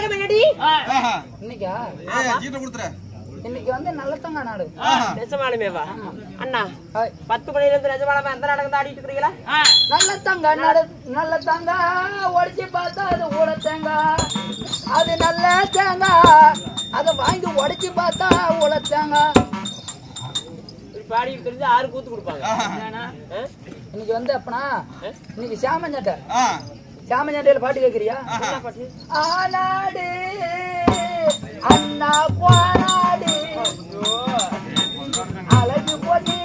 நாடகம் என்னடி இன்னைக்கா சீட்டை கொடுத்துற இன்னைக்கு வந்து நல்லத்தங்க நாடு நிஜமாலுமேவா அண்ணா 10 மணில இருந்து நிஜமாலுமே எந்த நாடகம் ஆடிட்டு இருக்கீங்களா நல்லத்தங்க நல்லத்தங்க உடைச்சு பார்த்தா அது ஊழத்தங்க அது நல்ல தேங்க அதை வாங்கி உடைச்சு பார்த்தா ஊழத்தங்க பாடி தெரிஞ்சு 6 கூத்து கொடுப்பாங்க இன்னைக்கு வந்து அப்பனா இன்னைக்கு சாமஞ்சாட்டையில பாட்டு கேக்குறியா ஆனாடு அண்ணா போனாடு அழகு போச்சு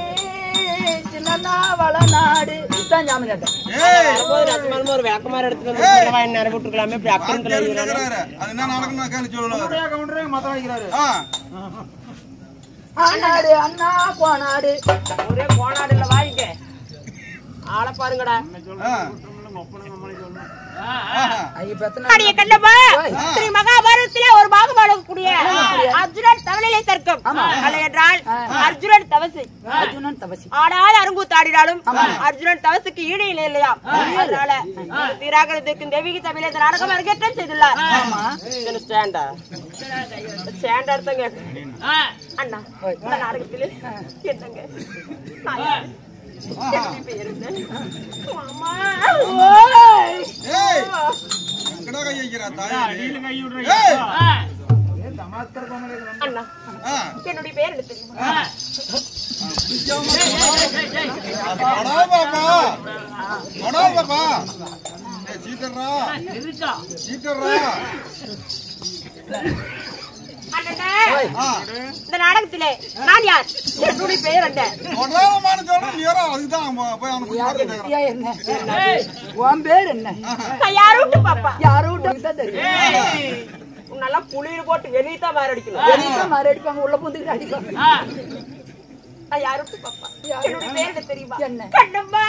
சின்ன வளநாடு இதுதான் சாமஞ்சாட்டை ஒரு விளக்கமாறு எடுத்துட்டு நேரம் விட்டுருக்கலாமே இப்படி அக்கறை அது என்ன நடக்கணும் கேள்வி சொல்லணும் ஆனாடு அண்ணா போனாடு ஒரே போனாடு இல்ல வாங்கிக்க ஆளை பாருங்கடா மகாபாரதத்திலே ஒரு பாகமாக கூடிய அர்ஜுனன் தவணையிலே தர்க்கம் என்றால் அர்ஜுனன் தவசி ஆடாத அரங்கூத்தாடினாலும் அர்ஜுனன் தவசுக்கு ஈடு இல்லை இல்லையா அதனால தீராகத்திற்கு தெய்வீக சபையில இந்த நாடகம் அரங்கேற்றம் செய்துள்ளார் அண்ணா இந்த நாடகத்திலே என்னங்க என்னுடைய பேர் என்ன தெரியுமா இந்த நாடகத்திலே நான் யார் என்னுடைய பெயர் என்ன உன் பேர் என்ன யாரும் பாப்பா யாரும் தெரியும் நல்லா புளியில போட்டு வெளியதான் மாரடிக்கணும் மாரடிப்பாங்க உள்ள பூந்துக்கிட்டு அடிப்பாங்க யாரும் பாப்பா என்னுடைய பேர் என்ன தெரியுமா என்ன கண்ணம்மா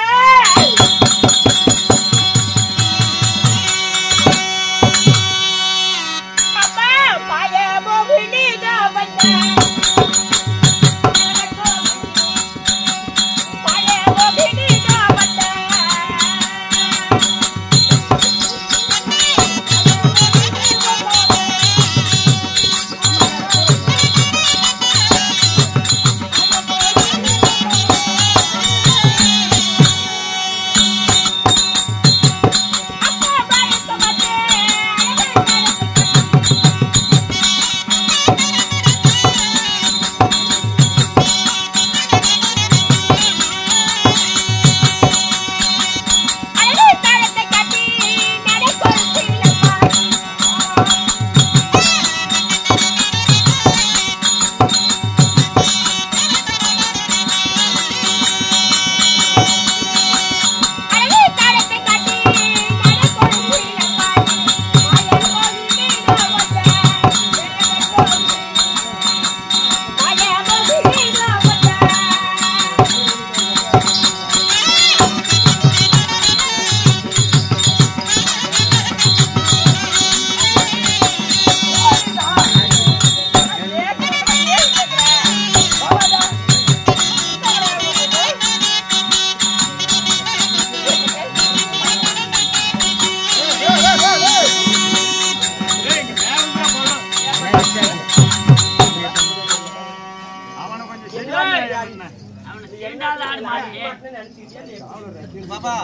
பாப்பா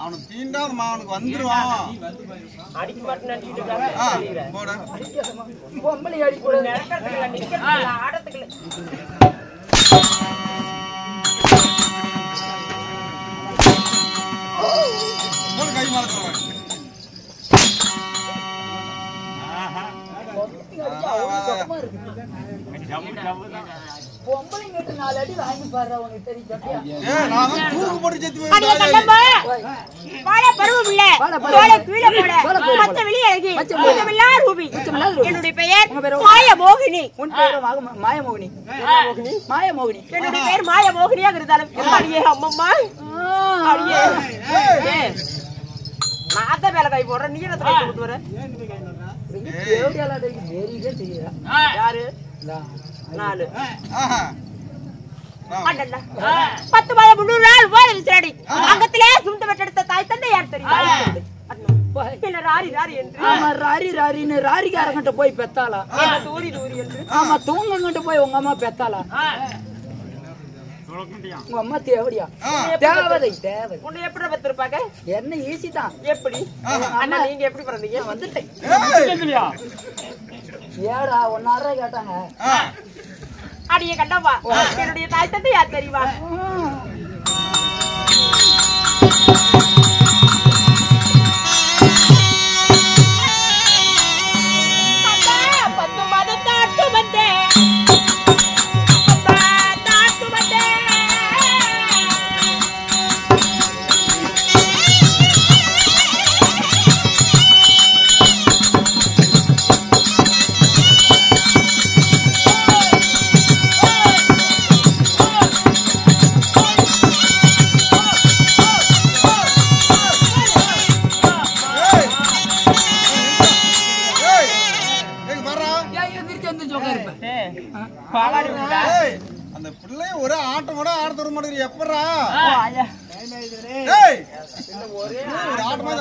அவனுக்கு தீண்டாத மாவனுக்கு வந்துருவான் அடிக்க மாட்டேன்னு நினைச்சிட்டு இருக்காங்க போட பொம்பளை அடி கூட ஆடத்துக்கு கை மாற சொல்லுவாங்க பொம்பளைங்கிட்ட 4 அடி வாங்கி பாரு உனக்கு தெரியும். நான் தூக்கு போட்டு செத்து வாழ பருவம் இல்ல தோளை கீழே போட மச்ச வெளியே அழகி மச்சமில்லா ரூபி என்னுடைய பெயர் மாயமோகினி உன் பேர் மாயமோகினி மாயமோகினி என்னுடைய பேர் மாயமோகினியாக இருந்தாலும் அடியே அம்மம்மா அடியே நாத்த மேல கை போடுற நீ என்ன கை போட்டு வர யாரு நானு 10 மாதம் 300 நாள் ஓட விசாரி அங்கத்திலே சுண்டு வெட்டெடுத்த தாய் தந்தை யார் தெரியுமா என்ன ராரி ராரி என்று ஆமா ராரி ராரின்னு ராரிக்காரங்கிட்ட போய் பெத்தாளா என்ன தூரி தூரி என்று ஆமா தூங்கங்கிட்ட போய் உங்க அம்மா பெத்தாளா உங்க அம்மா தேவடியா தேவதை தேவதை உன்னை எப்படி பத்திருப்பாங்க என்ன ஈஸி தான் எப்படி அண்ணா நீங்க எப்படி பிறந்தீங்க வந்துட்டேன் ஏடா 1.5 கேட்டாங்க அடியே கண்டவா என்னுடைய தாய் தந்தை யார் தெரியுமா அந்த பிள்ளை ஒரு ஆட்டம் கூட ஆட தர மாட்டேங்குது எப்படா ஒரு ஆட்டமா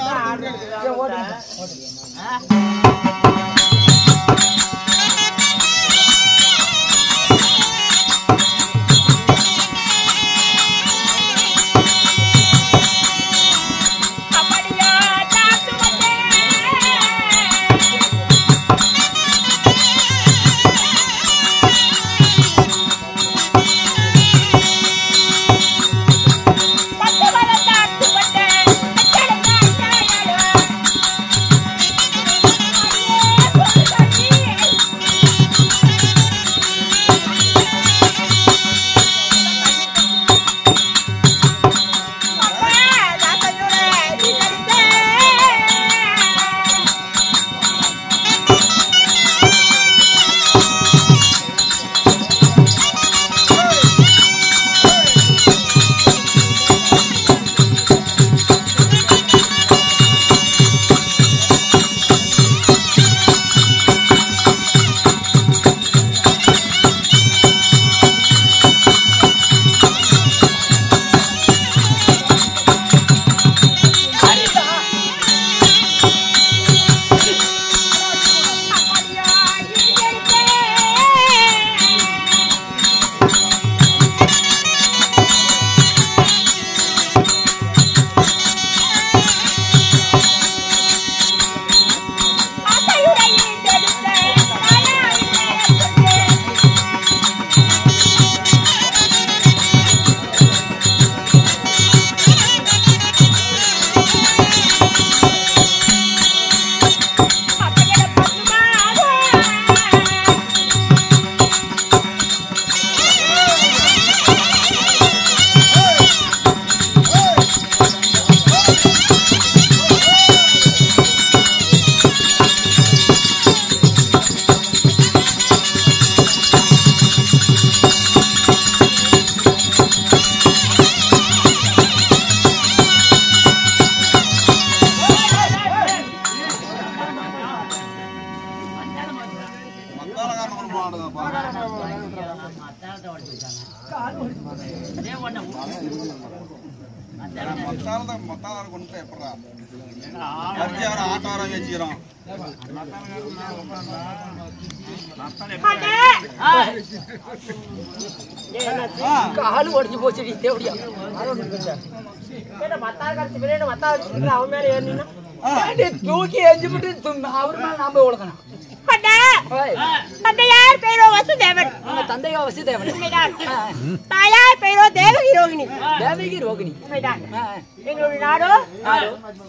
காலு உடஞ்சு போச்சு தேவடியா அவன் மேல ஏறினா தூக்கி எஞ்சி விட்டு அவரு மேல நாம உழக்கணும் தந்தையார் பெயரோ வசுதேவன் தந்தையோ வசுதேவன் தாயார் பெயரோ தேவகி ரோகிணி தேவகி ரோகிணி எங்களுடைய நாடோ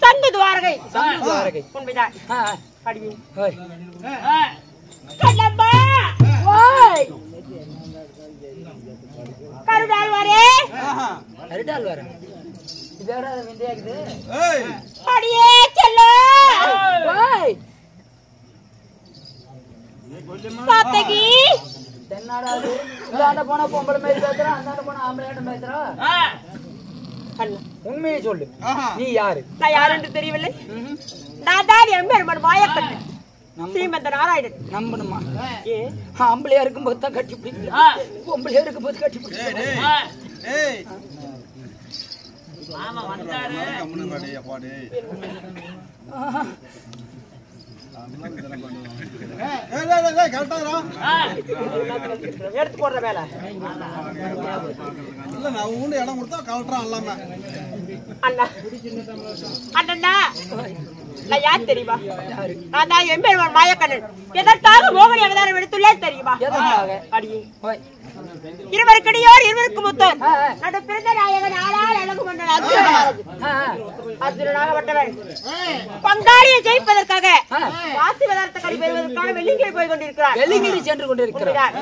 சங்கு துவாரகை உண்மைதான் கருடாழ்வாரே கருடாழ்வாரே இதோட விந்தையாக்குது அடியே செல்லோ சாத்தகி தென்னாடாது இந்தாண்ட போனா பொம்பளை மாதிரி பேசுறான் அந்தாண்ட போனா ஆம்பளையாட்டம் பேசுறான் உண்மையை சொல்லு நீ யாரு நான் யாரு என்று தெரியவில்லை நான் தான் எம்பெருமான் மாயக்கட்டு ஸ்ரீமந்த நாராயணன் நம்பணுமா ஆம்பளையா இருக்கும் போது தான் கட்டி பிடிக்கல பொம்பளையா இருக்கும் போது கட்டி பிடிக்கல எடுத்து போடுற வேலை இல்ல நான் ஊண்டு இடம் கொடுத்தா கலட்டுறான் எல்லாமே. அண்ணா அண்ணா நான் யார் தெரியுமா? நான் தான் எம்பெருமான் மாயக்கண்ணன். எதற்காக மோகினி அவதாரம் எடுத்துள்ளேன் தெரியுமா? அடியே இருவருக்கடியோர் இருவருக்கு முத்தம் நடு பிறந்த நாயகன் ஆளால் அழகு மன்னன் அர்ஜுனனாக வட்டவன் பங்காளியை ஜெயிப்பதற்காக வாசி பதார்த்த கடி பெறுவதற்காக வெள்ளிங்கிரி போய் கொண்டிருக்கிறார். வெள்ளிங்கிரி சென்று கொண்டிருக்கிறார்.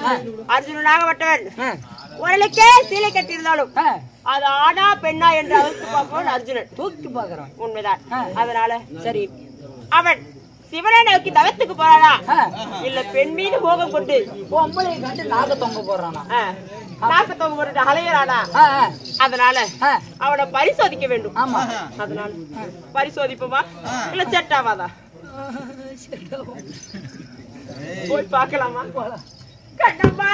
அர்ஜுனனாக வட்டவன் உடலுக்கே சீலை கட்டியிருந்தாலும் அது ஆனா பெண்ணா என்று அவருக்கு பார்ப்பவன் அர்ஜுனன் தூக்கி பாக்குறான். உண்மைதான். அதனால சரி அவன் சிவனை நோக்கி தவத்துக்கு போறானா இல்ல பெண் மீது மோகம் கொண்டு பொம்பளை கண்டு நாக தொங்க போடுறானா நாக்கத்தவங்க போட்டு அலையறானா? அதனால அவனை பரிசோதிக்க வேண்டும். ஆமா அதனால பரிசோதிப்போமா இல்ல செட்டாவாதா? போய் பார்க்கலாமா? கண்ணம்மா